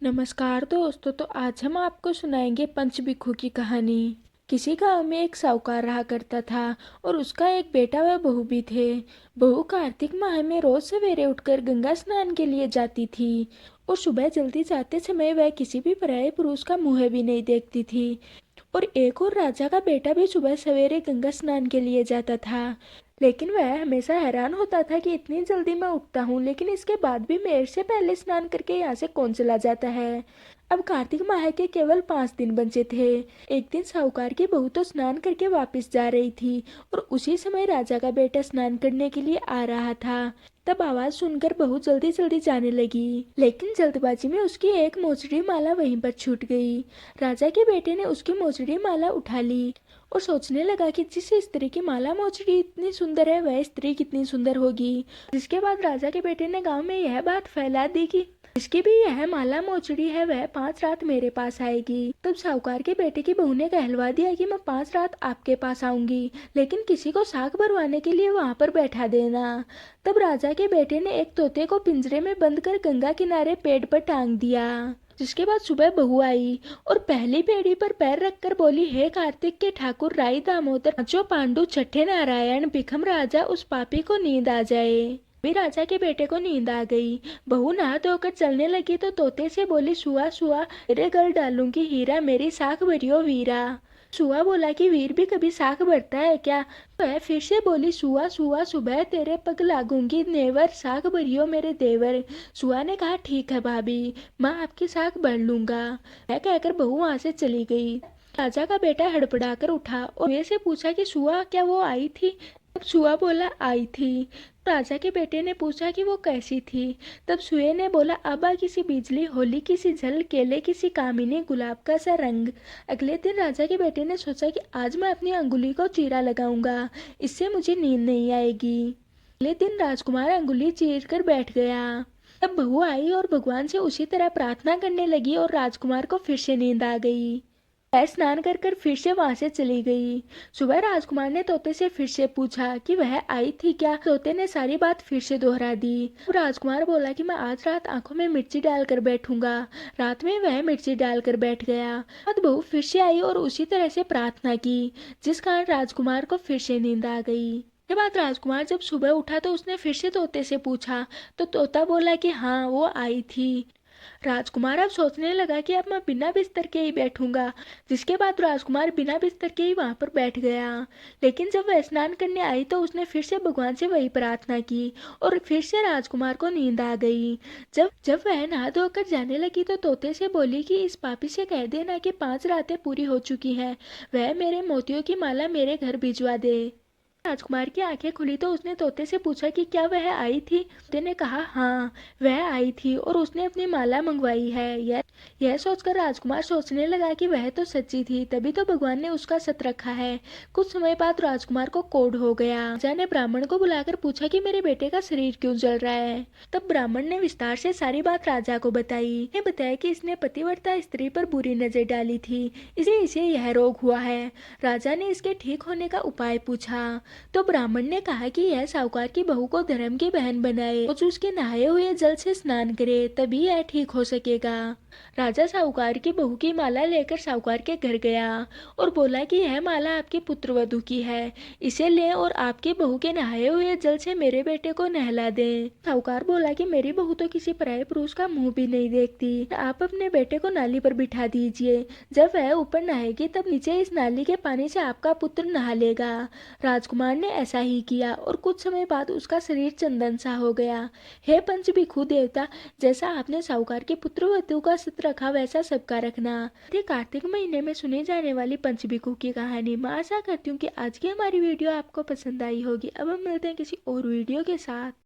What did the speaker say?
नमस्कार दोस्तों। तो आज हम आपको सुनाएंगे पंचबिखू की कहानी। किसी गांव में एक साहूकार रहा करता था और उसका एक बेटा व बहू भी थे। बहू कार्तिक माह में रोज सवेरे उठकर गंगा स्नान के लिए जाती थी और सुबह जल्दी जाते समय वह किसी भी पराये पुरुष का मुंह भी नहीं देखती थी। और एक और राजा का बेटा भी सुबह सवेरे गंगा स्नान के लिए जाता था, लेकिन वह हमेशा हैरान होता था कि इतनी जल्दी मैं उठता हूँ, लेकिन इसके बाद भी मेरे से पहले स्नान करके यहाँ से कौन चला जाता है। अब कार्तिक माह के केवल 5 दिन बचे थे। एक दिन साहूकार की बहू तो स्नान करके वापस जा रही थी और उसी समय राजा का बेटा स्नान करने के लिए आ रहा था। तब आवाज सुनकर बहू जल्दी जल्दी जाने लगी, लेकिन जल्दबाजी में उसकी एक मोचड़ी माला वहीं पर छूट गई। राजा के बेटे ने उसकी मोचड़ी माला उठा ली और सोचने लगा कि जिस स्त्री की माला मोचड़ी इतनी सुंदर है वह स्त्री कितनी सुंदर होगी। जिसके बाद राजा के बेटे ने गांव में यह बात फैला दी कि जिसकी भी यह माला मोचड़ी है वह 5 रात मेरे पास आएगी। तब साहूकार के बेटे की बहू ने कहलवा दिया कि मैं 5 रात आपके पास आऊंगी, लेकिन किसी को साग भरवाने के लिए वहां पर बैठा देना। तब राजा के बेटे ने एक तोते को पिंजरे में बंद कर गंगा किनारे पेड़ पर टांग दिया। जिसके बाद सुबह बहू आई और पहली पेड़ी पर पैर रखकर बोली, हे कार्तिक के ठाकुर राई दामोदर पांचों पांडु छठे नारायण भिखम राजा उस पापी को नींद आ जाए। भी राजा के बेटे को नींद आ गई। बहू नहा धोकर चलने लगी तो तोते से बोली, सुआ सुआ तेरे गल डालूंगी हीरा मेरी साख भरियो वीरा। सुआ बोला कि वीर भी कभी साख भरता है क्या। वह फिर से बोली, सुआ सुआ सुबह तेरे पग लागूंगी नेवर साख भरियो मेरे देवर। सुआ ने कहा, ठीक है भाभी, मैं आपकी साख भर लूंगा। यह कहकर बहू वहां से चली गई। राजा का बेटा हड़बड़ाकर उठा और वे से पूछा कि सुआ क्या वो आई थी। तब सुआ बोला, आई थी। राजा के बेटे ने पूछा कि वो कैसी थी। तब सुए ने बोला, अबा किसी बिजली होली किसी झल केले किसी कामिनी गुलाब का सा रंग। अगले दिन राजा के बेटे ने सोचा कि आज मैं अपनी अंगुली को चीरा लगाऊंगा, इससे मुझे नींद नहीं आएगी। अगले दिन राजकुमार अंगुली चीर कर बैठ गया। तब बहू आई और भगवान से उसी तरह प्रार्थना करने लगी और राजकुमार को फिर से नींद आ गई। वह स्नान कर कर फिर से वहां से चली गई। सुबह राजकुमार ने तोते से फिर से पूछा कि वह आई थी क्या। तोते ने सारी बात फिर से दोहरा दी। राजकुमार बोला कि मैं आज रात आंखों में मिर्ची डालकर बैठूंगा। रात में वह मिर्ची डालकर बैठ गया। बाद बहू फिर से आई और उसी तरह से प्रार्थना की, जिस कारण राजकुमार को फिर से नींद आ गई। के बाद राजकुमार जब सुबह उठा तो उसने फिर से तोते से पूछा तो तोता बोला कि हाँ वो आई थी। राजकुमार अब सोचने लगा कि अब मैं बिना बिस्तर के ही बैठूंगा। जिसके बाद राजकुमार बिना बिस्तर के ही वहां पर बैठ गया। लेकिन जब वह स्नान करने आई तो उसने फिर से भगवान से वही प्रार्थना की और फिर से राजकुमार को नींद आ गई। जब जब वह नहा धोकर जाने लगी तो तोते से बोली कि इस पापी से कह देना कि 5 रातें पूरी हो चुकी हैं, वह मेरे मोतियों की माला मेरे घर भिजवा दे। राजकुमार की आंखें खुली तो उसने तोते से पूछा कि क्या वह आई थी। तोते ने कहा, हाँ वह आई थी और उसने अपनी माला मंगवाई है। यह सोचकर राजकुमार सोचने लगा कि वह तो सच्ची थी, तभी तो भगवान ने उसका सत रखा है। कुछ समय बाद राजकुमार को कोढ़ हो गया। राजा ने ब्राह्मण को बुलाकर पूछा कि मेरे बेटे का शरीर क्यों जल रहा है। तब ब्राह्मण ने विस्तार से सारी बात राजा को बताई। ने बताया कि इसने पतिव्रता स्त्री पर बुरी नजर डाली थी, इसलिए इसे यह रोग हुआ है। राजा ने इसके ठीक होने का उपाय पूछा तो ब्राह्मण ने कहा कि यह साहूकार की बहू को धर्म की बहन बनाए और उसके नहाए हुए जल से स्नान करे, तभी यह ठीक हो सकेगा। राजा साहूकार की बहू की माला लेकर साहूकार के घर गया और बोला कि यह माला आपकी पुत्रवधू की है, इसे ले और आपकी बहू के नहाए हुए जल से मेरे बेटे को नहला दें। साहूकार बोला कि मेरी बहू तो किसी पराये पुरुष का मुंह भी नहीं देखती, आप अपने बेटे को नाली पर बिठा दीजिए। जब वह ऊपर नहाएगी तब नीचे इस नाली के पानी से आपका पुत्र नहा लेगा। राजकुमार ने ऐसा ही किया और कुछ समय बाद उसका शरीर चंदन सा हो गया। हे पंचभिखु देवता, जैसा आपने साहूकार के पुत्रवधू का सत रखा वैसा सबका रखना। ये कार्तिक महीने में सुनी जाने वाली पंचभिखु की कहानी। मैं आशा करती हूँ कि आज की हमारी वीडियो आपको पसंद आई होगी। अब हम मिलते हैं किसी और वीडियो के साथ।